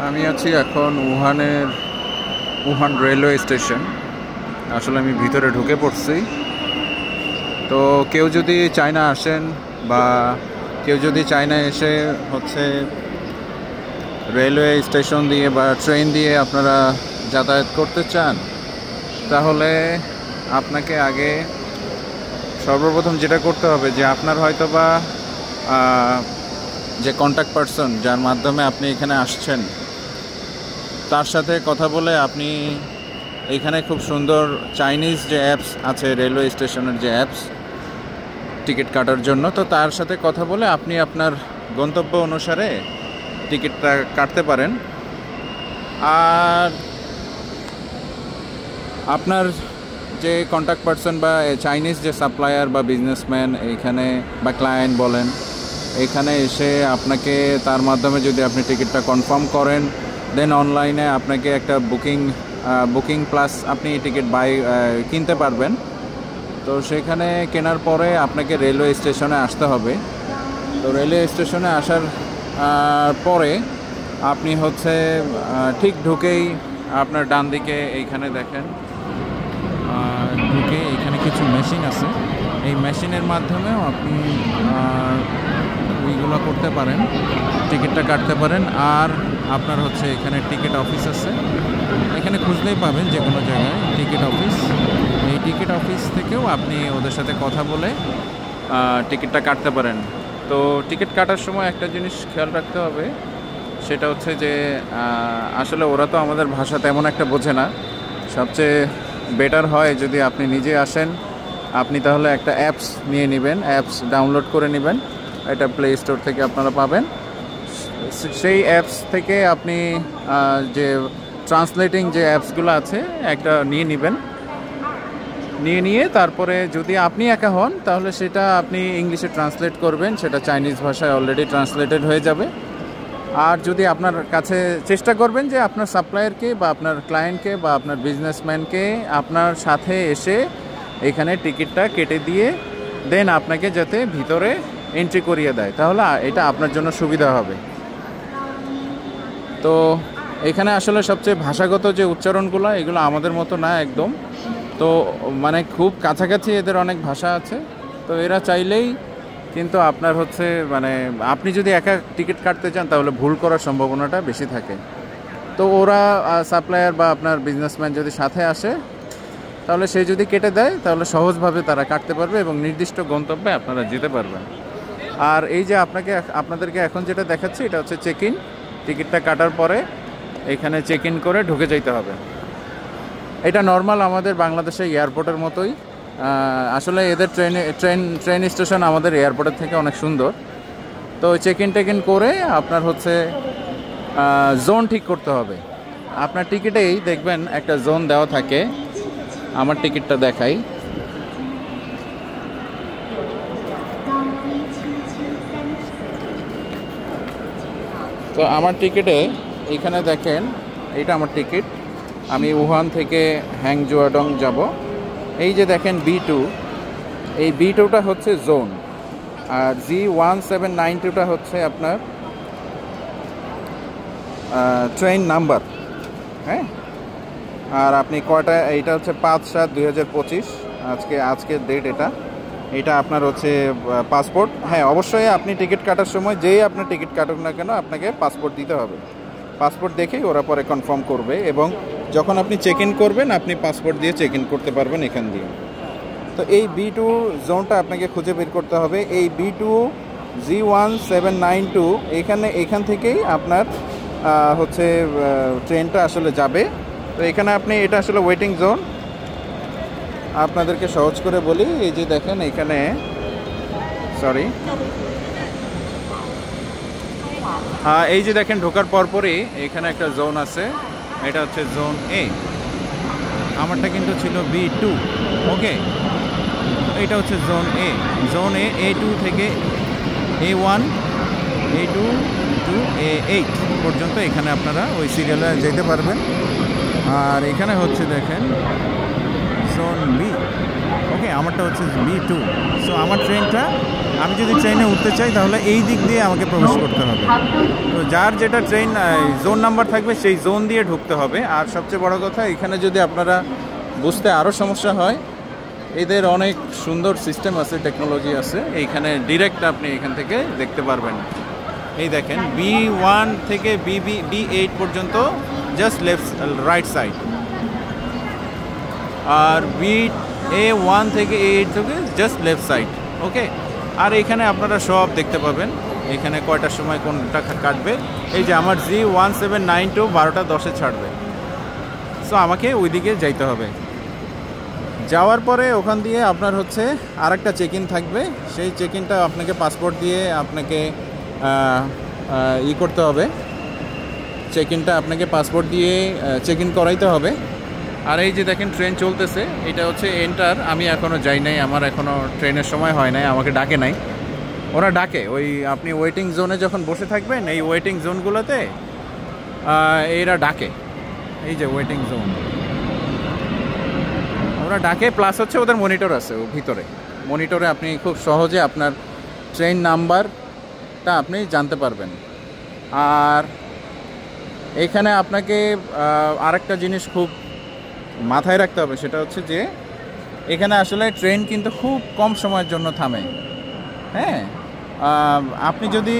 আমি আছি এখন উহান রেলওয়ে স্টেশন। আসলে আমি ভিতরে ঢুকে পড়ছি। তো কেউ যদি চায়না আসেন বা কেউ যদি চায়না এসে হচ্ছে রেলওয়ে স্টেশন দিয়ে বা ট্রেন দিয়ে আপনারা যাতায়াত করতে চান, তাহলে আপনাকে আগে সর্বপ্রথম যেটা করতে হবে যে আপনার হয়তো বা যে কন্ট্যাক্ট পারসন যার মাধ্যমে আপনি এখানে আসছেন তার সাথে কথা বলে আপনি এখানে খুব সুন্দর চাইনিজ যে অ্যাপস আছে রেলওয়ে স্টেশনের যে অ্যাপস টিকিট কাটার জন্য, তো তার সাথে কথা বলে আপনি আপনার গন্তব্য অনুসারে টিকিটটা কাটতে পারেন। আর আপনার যে কন্ট্যাক্ট পারসন বা চাইনিজ যে সাপ্লায়ার বা বিজনেসম্যান এইখানে বা ক্লায়েন্ট বলেন, এখানে এসে আপনাকে তার মাধ্যমে যদি আপনি টিকিটটা কনফার্ম করেন, দেন অনলাইনে আপনাকে একটা বুকিং প্লাস আপনি টিকিট কিনতে পারবেন। তো সেখানে কেনার পরে আপনাকে রেলওয়ে স্টেশনে আসতে হবে। তো রেলওয়ে স্টেশনে আসার পরে আপনি হচ্ছে ঠিক ঢুকেই আপনার ডান দিকে এইখানে দেখেন, ঢুকে এখানে কিছু মেশিন আছে, এই মেশিনের মাধ্যমেও আপনি ওইগুলো করতে পারেন, টিকিটটা কাটতে পারেন। আর আপনার হচ্ছে এখানে টিকিট অফিস আছে, এখানে খুঁজলেই পাবেন যে কোনো জায়গায় টিকিট অফিস। এই টিকিট অফিস থেকেও আপনি ওদের সাথে কথা বলে টিকিটটা কাটতে পারেন। তো টিকিট কাটার সময় একটা জিনিস খেয়াল রাখতে হবে, সেটা হচ্ছে যে আসলে ওরা তো আমাদের ভাষা তেমন একটা বোঝে না। সবচেয়ে বেটার হয় যদি আপনি নিজে আসেন, আপনি তাহলে একটা অ্যাপস নিয়ে নেবেন, অ্যাপস ডাউনলোড করে নেবেন, এটা প্লে স্টোর থেকে আপনারা পাবেন। সেই অ্যাপস থেকে আপনি যে ট্রান্সলেটিং যে অ্যাপসগুলো আছে একটা নিয়ে নেবেন, নিয়ে তারপরে যদি আপনি একা হন তাহলে সেটা আপনি ইংলিশে ট্রান্সলেট করবেন, সেটা চাইনিজ ভাষায় অলরেডি ট্রান্সলেটেড হয়ে যাবে। আর যদি আপনার কাছে চেষ্টা করবেন যে আপনার সাপ্লায়ারকে বা আপনার ক্লায়েন্টকে বা আপনার বিজনেসম্যানকে আপনার সাথে এসে এখানে টিকিটটা কেটে দিয়ে দেন আপনাকে যাতে ভিতরে এন্ট্রি করিয়ে দেয়, তাহলে এটা আপনার জন্য সুবিধা হবে। তো এখানে আসলে সবচেয়ে ভাষাগত যে উচ্চারণগুলো এগুলো আমাদের মতো না একদম, তো মানে খুব কাছাকাছি এদের অনেক ভাষা আছে। তো এরা চাইলেই কিন্তু আপনার হচ্ছে মানে আপনি যদি একা টিকিট কাটতে চান তাহলে ভুল করার সম্ভাবনাটা বেশি থাকে। তো ওরা সাপ্লায়ার বা আপনার বিজনেসম্যান যদি সাথে আসে তাহলে সে যদি কেটে দেয় তাহলে সহজভাবে তারা কাটতে পারবে এবং নির্দিষ্ট গন্তব্যে আপনারা যেতে পারবেন। আর এই যে আপনাদেরকে এখন যেটা দেখাচ্ছি এটা হচ্ছে চেক ইন। টিকিটটা কাটার পরে এখানে চেক ইন করে ঢুকে যেতে হবে। এটা নর্মাল আমাদের বাংলাদেশে এয়ারপোর্টের মতোই। আসলে এদের ট্রেন স্টেশন আমাদের এয়ারপোর্টের থেকে অনেক সুন্দর। তো চেক ইন করে আপনার হচ্ছে জোন ঠিক করতে হবে। আপনার টিকিটেই দেখবেন একটা জোন দেওয়া থাকে। আমার টিকিটটা দেখাই। তো আমার টিকিটে এইখানে দেখেন, এইটা আমার টিকিট। আমি উহান থেকে হ্যাংজুয়াডং যাব। এই যে দেখেন B2, এই B2টা হচ্ছে জোন, আর G1792টা হচ্ছে আপনার ট্রেন নাম্বার। হ্যাঁ, আর আপনি কয়টা, এইটা হচ্ছে 5/7/2025, আজকের ডেট। এটা আপনার হচ্ছে পাসপোর্ট। হ্যাঁ, অবশ্যই আপনি টিকিট কাটার সময় যেই আপনার টিকিট কাটুক না কেন আপনাকে পাসপোর্ট দিতে হবে। পাসপোর্ট দেখেই ওরা পরে কনফার্ম করবে, এবং যখন আপনি চেক ইন করবেন আপনি পাসপোর্ট দিয়ে চেক ইন করতে পারবেন এখান দিয়ে। তো এই B2 জোনটা আপনাকে খুঁজে বের করতে হবে। এই B2 G1792 এখান থেকেই আপনার হচ্ছে ট্রেনটা আসলে যাবে। তো এখানে আপনি, এটা আসলে ওয়েটিং জোন। আপনাদেরকে সহজ করে বলি, এই যে দেখেন এখানে, সরি, এই যে দেখেন ঢোকার পরপরই এখানে একটা জোন আছে, এটা হচ্ছে জোন A। আমারটা কিন্তু ছিল B2। ওকে, এটা হচ্ছে জোন A। জোন A2 থেকে A1, A2 টু A8 পর্যন্ত এখানে আপনারা ওই সিরিয়ালে যেতে পারবেন। আর এখানে হচ্ছে দেখেন জোন বি। ওকে, আমারটা হচ্ছে B2। সো আমার ট্রেনটা, আমি যদি ট্রেনে উঠতে চাই তাহলে এই দিক দিয়ে আমাকে প্রবেশ করতে হবে। তো যার যেটা ট্রেন জোন নাম্বার থাকবে সেই জোন দিয়ে ঢুকতে হবে। আর সবচেয়ে বড় কথা, এখানে যদি আপনারা বুঝতে আরও সমস্যা হয়, এদের অনেক সুন্দর সিস্টেম আছে, টেকনোলজি আছে। এইখানে ডিরেক্ট আপনি এখান থেকে দেখতে পারবেন। এই দেখেন, B1 থেকে B8 পর্যন্ত জাস্ট রাইট সাইড, আর A1 থেকে A8 থেকে জাস্ট লেফট সাইড। ওকে, আর এখানে আপনারা সব দেখতে পাবেন, এখানে কয়টার সময় কোনটা কাটবে। এই যে আমার G1792 12টা 10-এ ছাড়বে। সো আমাকে ওইদিকে যাইতে হবে। যাওয়ার পরে ওখান দিয়ে আপনার হচ্ছে আরেকটা চেক ইন থাকবে। সেই চেক ইনটা আপনাকে পাসপোর্ট দিয়ে আপনাকে করতে হবে। চেক ইনটা আপনাকে পাসপোর্ট দিয়ে চেক ইন করাইতে হবে। আর এই যে দেখেন ট্রেন চলতেছে, এটা হচ্ছে এন্টার। আমি এখনও যাই নাই, আমার এখনও ট্রেনের সময় হয় নাই, আমাকে ডাকে নাই। ওরা ডাকে ওই আপনি ওয়েটিং জোনে যখন বসে থাকবেন, এই ওয়েটিং জোনগুলোতে এরা ডাকে। এই যে ওয়েটিং জোন, ওরা ডাকে। প্লাস হচ্ছে ওদের মনিটর আছে ভিতরে। মনিটরে আপনি খুব সহজে আপনার ট্রেন নাম্বারটা আপনি জানতে পারবেন। আর এখানে আপনাকে আরেকটা জিনিস খুব মাথায় রাখতে হবে, সেটা হচ্ছে যে এখানে আসলে ট্রেন কিন্তু খুব কম সময়ের জন্য থামে। হ্যাঁ, আপনি যদি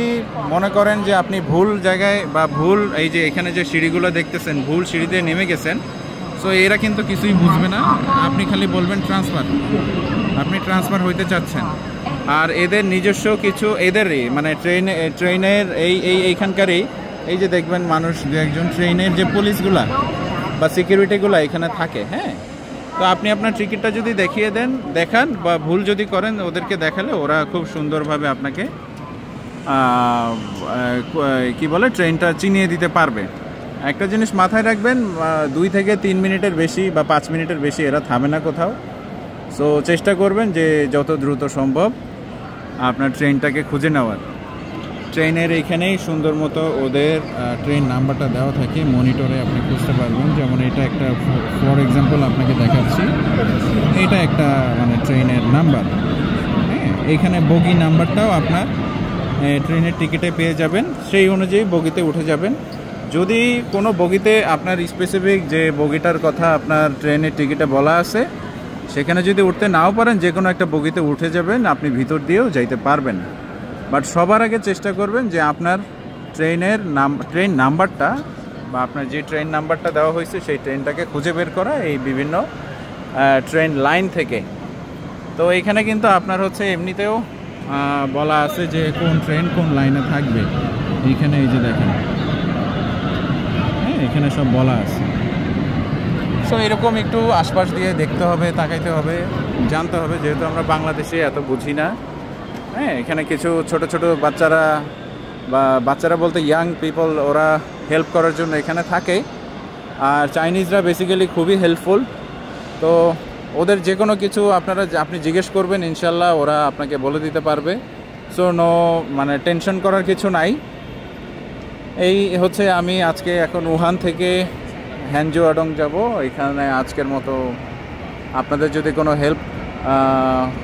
মনে করেন যে আপনি ভুল জায়গায় বা ভুল, এই যে এখানে যে সিঁড়িগুলো দেখতেছেন, ভুল সিঁড়িতে নেমে গেছেন, সো এরা কিন্তু কিছুই বুঝবে না। আপনি খালি বলবেন ট্রান্সফার, আপনি ট্রান্সফার হইতে চাচ্ছেন। আর এদের নিজস্ব কিছু, এদেরই মানে ট্রেনের এইখানকারই, এই যে দেখবেন মানুষ দু একজন ট্রেনের যে পুলিশগুলা বা সিকিউরিটিগুলো এখানে থাকে। হ্যাঁ, তো আপনি আপনার টিকিটটা যদি দেখান বা ভুল যদি করেন, ওদেরকে দেখালে ওরা খুব সুন্দরভাবে আপনাকে কি বলে ট্রেনটা চিনিয়ে দিতে পারবে। একটা জিনিস মাথায় রাখবেন, 2 থেকে 3 মিনিটের বেশি বা 5 মিনিটের বেশি এরা থামে না কোথাও। সো চেষ্টা করবেন যে যত দ্রুত সম্ভব আপনার ট্রেনটাকে খুঁজে নেওয়ার। ট্রেনের এইখানেই সুন্দর মতো ওদের ট্রেন নাম্বারটা দেওয়া থাকে, মনিটরে আপনি খুঁজতে পারবেন। যেমন এটা একটা, ফর এক্সাম্পল আপনাকে দেখাচ্ছি, এটা একটা মানে ট্রেনের নাম্বার। হ্যাঁ, এইখানে বগি নাম্বারটাও আপনার ট্রেনের টিকিটে পেয়ে যাবেন, সেই অনুযায়ী বগিতে উঠে যাবেন। যদি কোনো বগিতে আপনার স্পেসিফিক যে বগিটার কথা আপনার ট্রেনের টিকিটে বলা আছে, সেখানে যদি উঠতে নাও পারেন, যে কোনো একটা বগিতে উঠে যাবেন, আপনি ভিতর দিয়েও যাইতে পারবেন। বাট সবার আগে চেষ্টা করবেন যে আপনার ট্রেন নাম্বারটা বা আপনার যে ট্রেন নাম্বারটা দেওয়া হয়েছে সেই ট্রেনটাকে খুঁজে বের করা এই বিভিন্ন ট্রেন লাইন থেকে। তো এইখানে কিন্তু আপনার হচ্ছে এমনিতেও বলা আছে যে কোন ট্রেন কোন লাইনে থাকবে। এইখানে এই যে দেখেন, হ্যাঁ, এখানে সব বলা আছে। সো এরকম একটু আশপাশ দিয়ে দেখতে হবে, তাকাইতে হবে, জানতে হবে, যেহেতু আমরা বাংলাদেশে এত বুঝি না। হ্যাঁ, এখানে কিছু ছোট ছোট বাচ্চারা বলতে ইয়াং পিপল, ওরা হেল্প করার জন্য এখানে থাকে। আর চাইনিজরা বেসিক্যালি খুবই হেল্পফুল। তো ওদের যে কোনো কিছু আপনি জিজ্ঞেস করবেন, ইনশাল্লাহ ওরা আপনাকে বলে দিতে পারবে। সো মানে টেনশন করার কিছু নাই। এই হচ্ছে, আমি আজকে এখন উহান থেকে হ্যানজো আডং যাব। এখানে আজকের মতো আপনাদের যদি কোনো হেল্প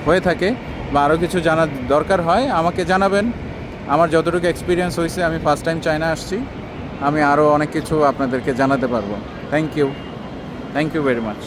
হয়ে থাকে বা আরও কিছু জানার দরকার হয় আমাকে জানাবেন। আমার যতটুকু এক্সপিরিয়েন্স হয়েছে, আমি ফার্স্ট টাইম চায়না আসছি, আমি আরও অনেক কিছু আপনাদেরকে জানাতে পারবো। Thank you very much.